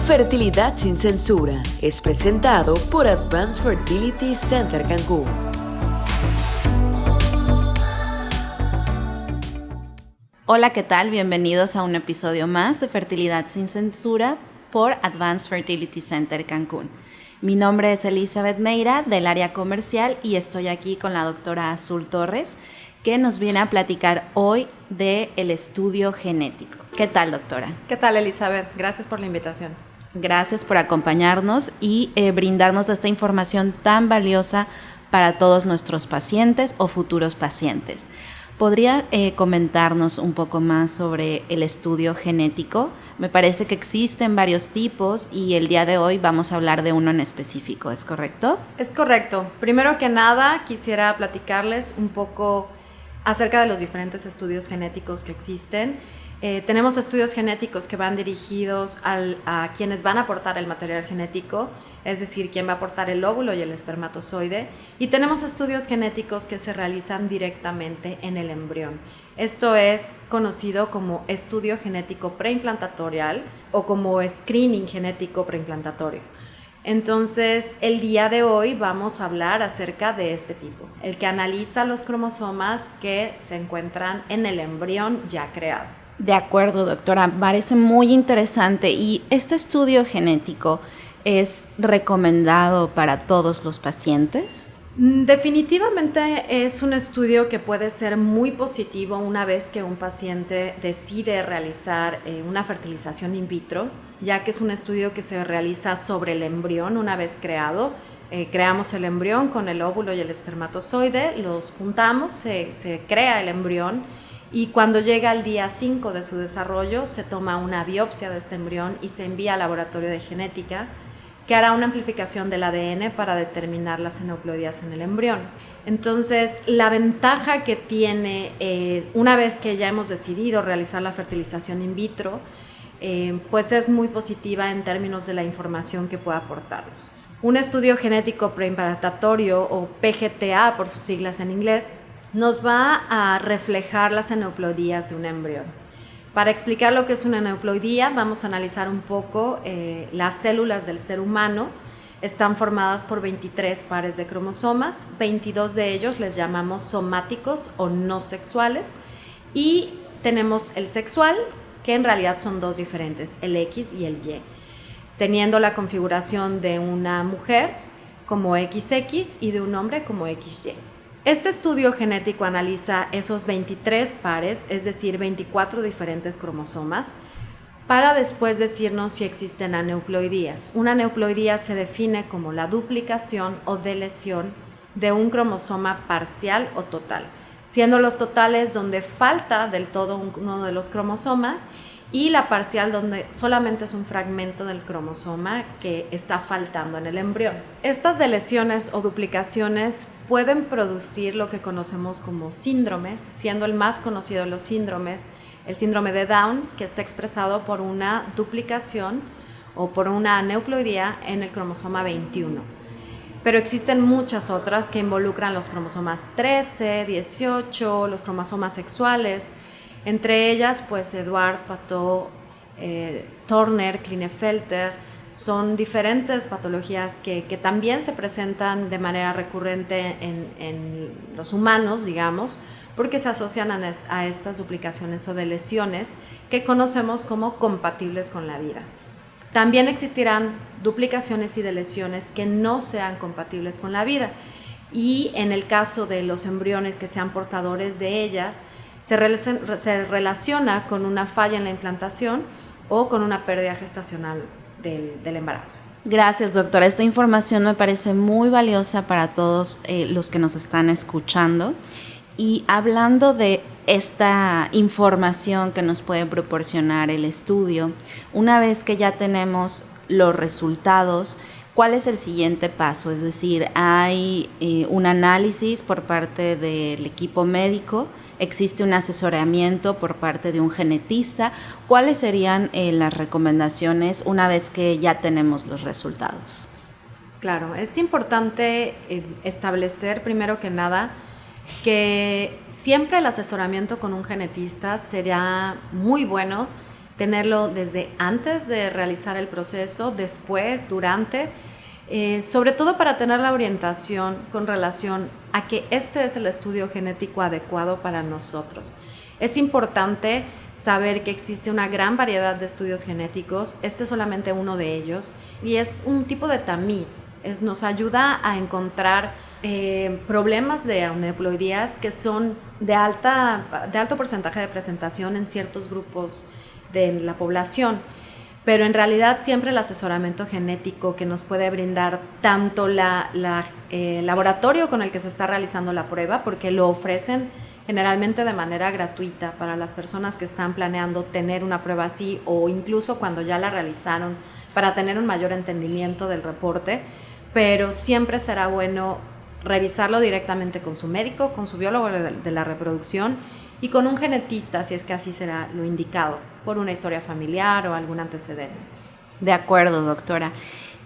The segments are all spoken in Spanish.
Fertilidad sin censura es presentado por Advanced Fertility Center Cancún. Hola, ¿qué tal? Bienvenidos a un episodio más de Fertilidad sin censura por Advanced Fertility Center Cancún. Mi nombre es Elizabeth Neira del área comercial y estoy aquí con la doctora Azul Torres, que nos viene a platicar hoy del estudio genético. ¿Qué tal, doctora? ¿Qué tal, Elizabeth? Gracias por la invitación. Gracias por acompañarnos y brindarnos esta información tan valiosa para todos nuestros pacientes o futuros pacientes. ¿Podría comentarnos un poco más sobre el estudio genético? Me parece que existen varios tipos y el día de hoy vamos a hablar de uno en específico, ¿es correcto? Es correcto. Primero que nada, quisiera platicarles un poco acerca de los diferentes estudios genéticos que existen. Tenemos estudios genéticos que van dirigidos a quienes van a aportar el material genético, es decir, quien va a aportar el óvulo y el espermatozoide, y tenemos estudios genéticos que se realizan directamente en el embrión. Esto es conocido como estudio genético preimplantatorial o como screening genético preimplantatorial. Entonces, el día de hoy vamos a hablar acerca de este tipo, el que analiza los cromosomas que se encuentran en el embrión ya creado. De acuerdo, doctora, parece muy interesante. ¿Y este estudio genético es recomendado para todos los pacientes? Definitivamente es un estudio que puede ser muy positivo una vez que un paciente decide realizar una fertilización in vitro, ya que es un estudio que se realiza sobre el embrión una vez creado. Creamos el embrión con el óvulo y el espermatozoide, los juntamos, se crea el embrión y cuando llega al día 5 de su desarrollo se toma una biopsia de este embrión y se envía al laboratorio de genética, que hará una amplificación del ADN para determinar las eneuploidías en el embrión. Entonces, la ventaja que tiene una vez que ya hemos decidido realizar la fertilización in vitro, pues es muy positiva en términos de la información que puede aportarnos. Un estudio genético preimplantatorio o PGTA por sus siglas en inglés nos va a reflejar las eneuploidías de un embrión. Para explicar lo que es una eneuploidía, vamos a analizar un poco las células del ser humano. Están formadas por 23 pares de cromosomas, 22 de ellos les llamamos somáticos o no sexuales, y tenemos el sexual, que en realidad son dos diferentes, el X y el Y, teniendo la configuración de una mujer como XX y de un hombre como XY. Este estudio genético analiza esos 23 pares, es decir, 24 diferentes cromosomas, para después decirnos si existen aneuploidías. Una aneuploidía se define como la duplicación o deleción de un cromosoma parcial o total, siendo los totales donde falta del todo uno de los cromosomas y la parcial donde solamente es un fragmento del cromosoma que está faltando en el embrión. Estas deleciones o duplicaciones pueden producir lo que conocemos como síndromes, siendo el más conocido de los síndromes el síndrome de Down, que está expresado por una duplicación o por una aneuploidía en el cromosoma 21. Pero existen muchas otras que involucran los cromosomas 13, 18, los cromosomas sexuales. Entre ellas, pues Edward, Patot, Turner, Klinefelter, son diferentes patologías que también se presentan de manera recurrente en los humanos, digamos, porque se asocian a estas duplicaciones o deleciones que conocemos como compatibles con la vida. También existirán duplicaciones y deleciones que no sean compatibles con la vida, y en el caso de los embriones que sean portadores de ellas, se relaciona con una falla en la implantación o con una pérdida gestacional del embarazo. Gracias, doctora. Esta información me parece muy valiosa para todos los que nos están escuchando. Y hablando de esta información que nos puede proporcionar el estudio, una vez que ya tenemos los resultados, ¿cuál es el siguiente paso? Es decir, ¿hay un análisis por parte del equipo médico? ¿Existe un asesoramiento por parte de un genetista? ¿Cuáles serían las recomendaciones una vez que ya tenemos los resultados? Claro, es importante establecer primero que nada que siempre el asesoramiento con un genetista será muy bueno, tenerlo desde antes de realizar el proceso, después, durante, sobre todo para tener la orientación con relación a que este es el estudio genético adecuado para nosotros. Es importante saber que existe una gran variedad de estudios genéticos, este es solamente uno de ellos, y es un tipo de tamiz, nos ayuda a encontrar problemas de aneuploidías que son de alto porcentaje de presentación en ciertos grupos de la población, pero en realidad siempre el asesoramiento genético que nos puede brindar tanto el laboratorio con el que se está realizando la prueba, porque lo ofrecen generalmente de manera gratuita para las personas que están planeando tener una prueba así o incluso cuando ya la realizaron para tener un mayor entendimiento del reporte, pero siempre será bueno revisarlo directamente con su médico, con su biólogo de la reproducción y con un genetista si es que así será lo indicado por una historia familiar o algún antecedente. De acuerdo, doctora.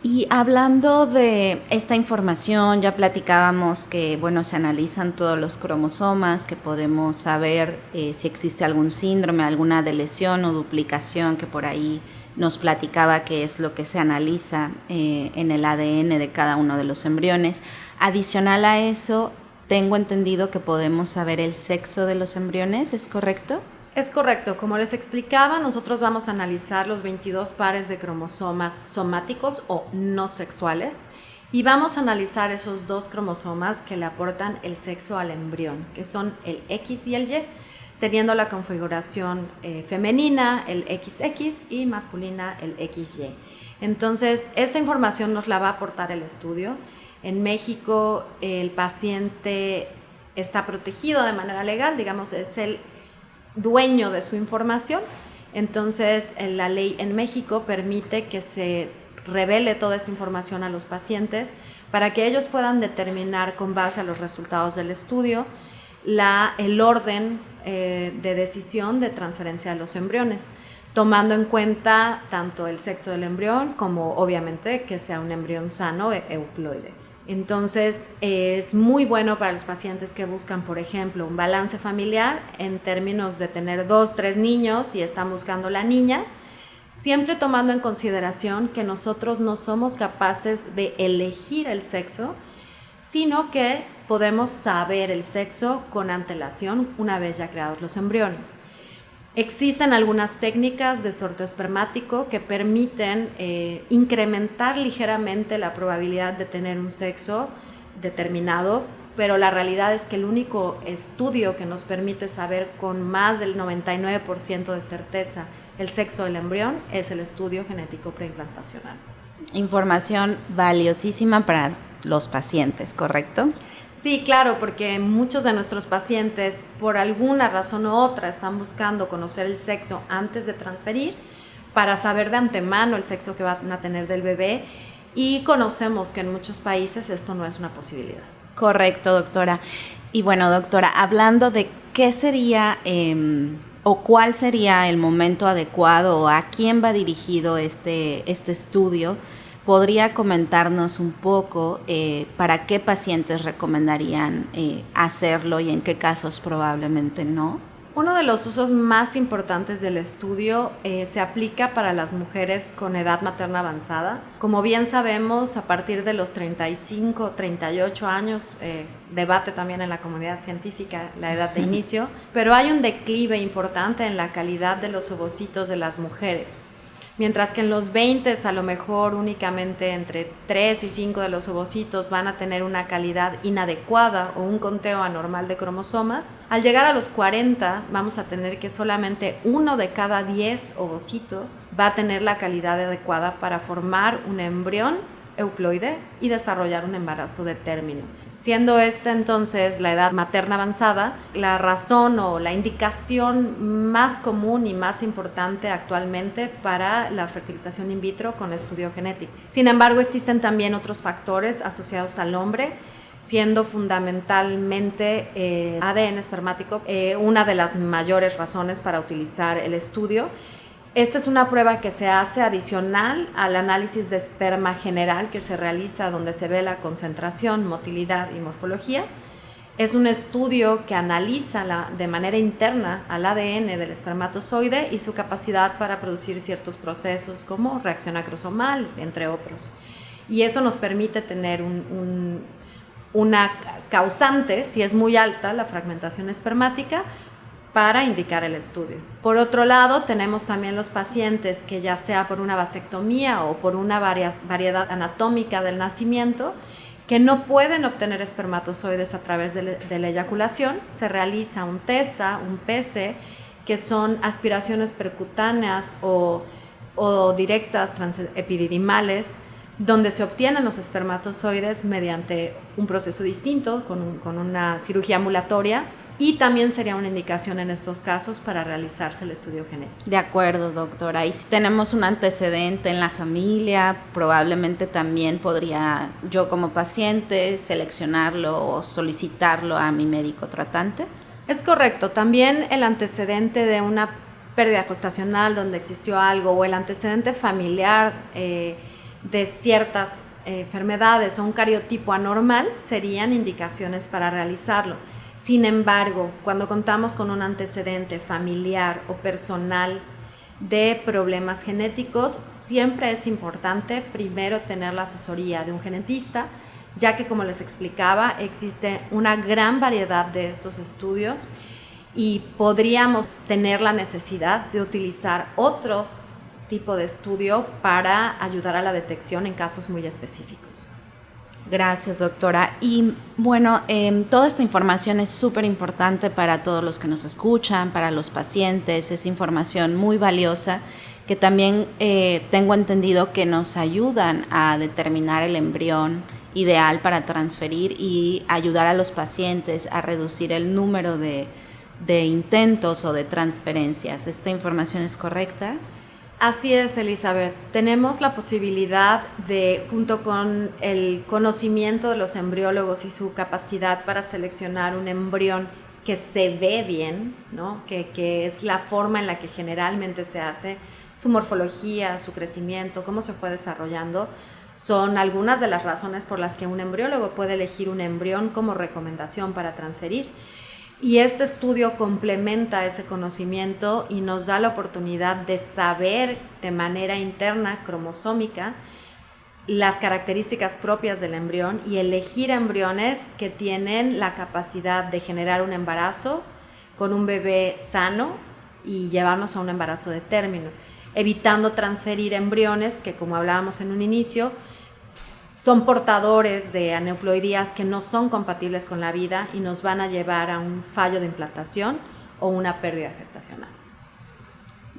Y hablando de esta información, ya platicábamos que, bueno, se analizan todos los cromosomas, que podemos saber si existe algún síndrome, alguna delesión o duplicación, que por ahí nos platicaba que es lo que se analiza en el ADN de cada uno de los embriones. Adicional a eso, tengo entendido que podemos saber el sexo de los embriones, ¿es correcto? Es correcto, como les explicaba, nosotros vamos a analizar los 22 pares de cromosomas somáticos o no sexuales y vamos a analizar esos 2 cromosomas que le aportan el sexo al embrión, que son el X y el Y, teniendo la configuración femenina, el XX, y masculina, el XY. Entonces, esta información nos la va a aportar el estudio. En México, el paciente está protegido de manera legal, digamos, es el dueño de su información, entonces la ley en México permite que se revele toda esta información a los pacientes para que ellos puedan determinar con base a los resultados del estudio el orden de decisión de transferencia de los embriones, tomando en cuenta tanto el sexo del embrión como obviamente que sea un embrión sano euploide. Entonces es muy bueno para los pacientes que buscan, por ejemplo, un balance familiar en términos de tener 2, 3 niños y están buscando la niña, siempre tomando en consideración que nosotros no somos capaces de elegir el sexo, sino que podemos saber el sexo con antelación una vez ya creados los embriones. Existen algunas técnicas de sorteo espermático que permiten incrementar ligeramente la probabilidad de tener un sexo determinado, pero la realidad es que el único estudio que nos permite saber con más del 99% de certeza el sexo del embrión es el estudio genético preimplantacional. Información valiosísima para los pacientes, ¿correcto? Sí, claro, porque muchos de nuestros pacientes por alguna razón u otra están buscando conocer el sexo antes de transferir para saber de antemano el sexo que van a tener del bebé y conocemos que en muchos países esto no es una posibilidad. Correcto, doctora. Y bueno, doctora, hablando de qué sería o cuál sería el momento adecuado o a quién va dirigido este estudio, ¿podría comentarnos un poco para qué pacientes recomendarían hacerlo y en qué casos probablemente no? Uno de los usos más importantes del estudio se aplica para las mujeres con edad materna avanzada. Como bien sabemos, a partir de los 35, 38 años, debate también en la comunidad científica la edad de inicio, pero hay un declive importante en la calidad de los ovocitos de las mujeres. Mientras que en los 20 a lo mejor únicamente entre 3 y 5 de los ovocitos van a tener una calidad inadecuada o un conteo anormal de cromosomas, al llegar a los 40 vamos a tener que solamente 1 de cada 10 ovocitos va a tener la calidad adecuada para formar un embrión euploide y desarrollar un embarazo de término. Siendo esta entonces la edad materna avanzada, la razón o la indicación más común y más importante actualmente para la fertilización in vitro con estudio genético. Sin embargo, existen también otros factores asociados al hombre, siendo fundamentalmente ADN espermático una de las mayores razones para utilizar el estudio. Esta es una prueba que se hace adicional al análisis de esperma general que se realiza donde se ve la concentración, motilidad y morfología. Es un estudio que analiza de manera interna al ADN del espermatozoide y su capacidad para producir ciertos procesos como reacción acrosomal, entre otros. Y eso nos permite tener una causante, si es muy alta la fragmentación espermática, para indicar el estudio. Por otro lado, tenemos también los pacientes que ya sea por una vasectomía o por una variedad anatómica del nacimiento, que no pueden obtener espermatozoides a través de la eyaculación. Se realiza un TESA, un PC, que son aspiraciones percutáneas o directas transepididimales, donde se obtienen los espermatozoides mediante un proceso distinto, con una cirugía ambulatoria, y también sería una indicación en estos casos para realizarse el estudio genético. De acuerdo, doctora. Y si tenemos un antecedente en la familia, probablemente también podría yo como paciente seleccionarlo o solicitarlo a mi médico tratante. Es correcto. También el antecedente de una pérdida gestacional donde existió algo, o el antecedente familiar de ciertas enfermedades o un cariotipo anormal serían indicaciones para realizarlo. Sin embargo, cuando contamos con un antecedente familiar o personal de problemas genéticos, siempre es importante primero tener la asesoría de un genetista, ya que, como les explicaba, existe una gran variedad de estos estudios y podríamos tener la necesidad de utilizar otro tipo de estudio para ayudar a la detección en casos muy específicos. Gracias, doctora. Y bueno, toda esta información es súper importante para todos los que nos escuchan, para los pacientes. Es información muy valiosa que también tengo entendido que nos ayudan a determinar el embrión ideal para transferir y ayudar a los pacientes a reducir el número de intentos o de transferencias. ¿Esta información es correcta? Así es, Elizabeth. Tenemos la posibilidad de, junto con el conocimiento de los embriólogos y su capacidad para seleccionar un embrión que se ve bien, ¿no? que es la forma en la que generalmente se hace, su morfología, su crecimiento, cómo se fue desarrollando, son algunas de las razones por las que un embriólogo puede elegir un embrión como recomendación para transferir. Y este estudio complementa ese conocimiento y nos da la oportunidad de saber de manera interna, cromosómica, las características propias del embrión y elegir embriones que tienen la capacidad de generar un embarazo con un bebé sano y llevarnos a un embarazo de término, evitando transferir embriones que, como hablábamos en un inicio, son portadores de aneuploidías que no son compatibles con la vida y nos van a llevar a un fallo de implantación o una pérdida gestacional.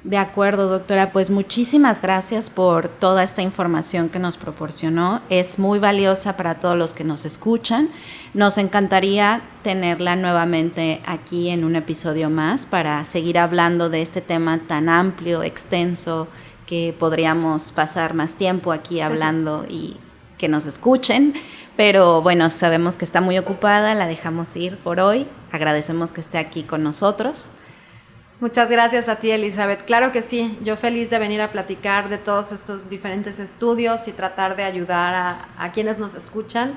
De acuerdo, doctora. Pues muchísimas gracias por toda esta información que nos proporcionó. Es muy valiosa para todos los que nos escuchan. Nos encantaría tenerla nuevamente aquí en un episodio más para seguir hablando de este tema tan amplio, extenso, que podríamos pasar más tiempo aquí hablando y que nos escuchen, pero bueno, sabemos que está muy ocupada, la dejamos ir por hoy. Agradecemos que esté aquí con nosotros. Muchas gracias a ti, Elizabeth. Claro que sí, yo feliz de venir a platicar de todos estos diferentes estudios y tratar de ayudar a quienes nos escuchan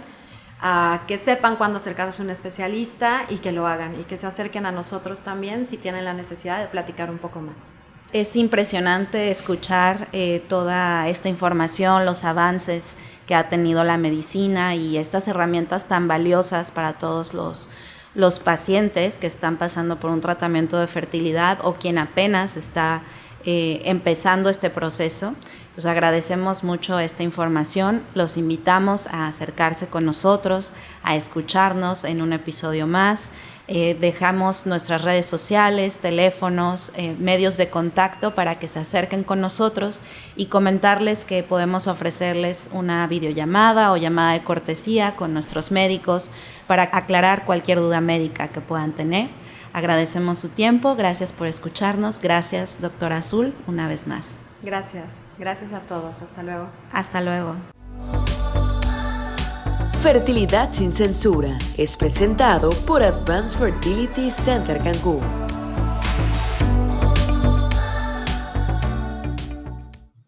a que sepan cuándo acercarse a un especialista y que lo hagan y que se acerquen a nosotros también si tienen la necesidad de platicar un poco más. Es impresionante escuchar toda esta información, los avances que ha tenido la medicina y estas herramientas tan valiosas para todos los pacientes que están pasando por un tratamiento de fertilidad o quien apenas está empezando este proceso. Entonces agradecemos mucho esta información, los invitamos a acercarse con nosotros, a escucharnos en un episodio más. Dejamos nuestras redes sociales, teléfonos, medios de contacto para que se acerquen con nosotros y comentarles que podemos ofrecerles una videollamada o llamada de cortesía con nuestros médicos para aclarar cualquier duda médica que puedan tener. Agradecemos su tiempo, gracias por escucharnos, gracias doctora Azul una vez más. Gracias a todos, hasta luego. Hasta luego. Fertilidad sin censura es presentado por Advanced Fertility Center Cancún.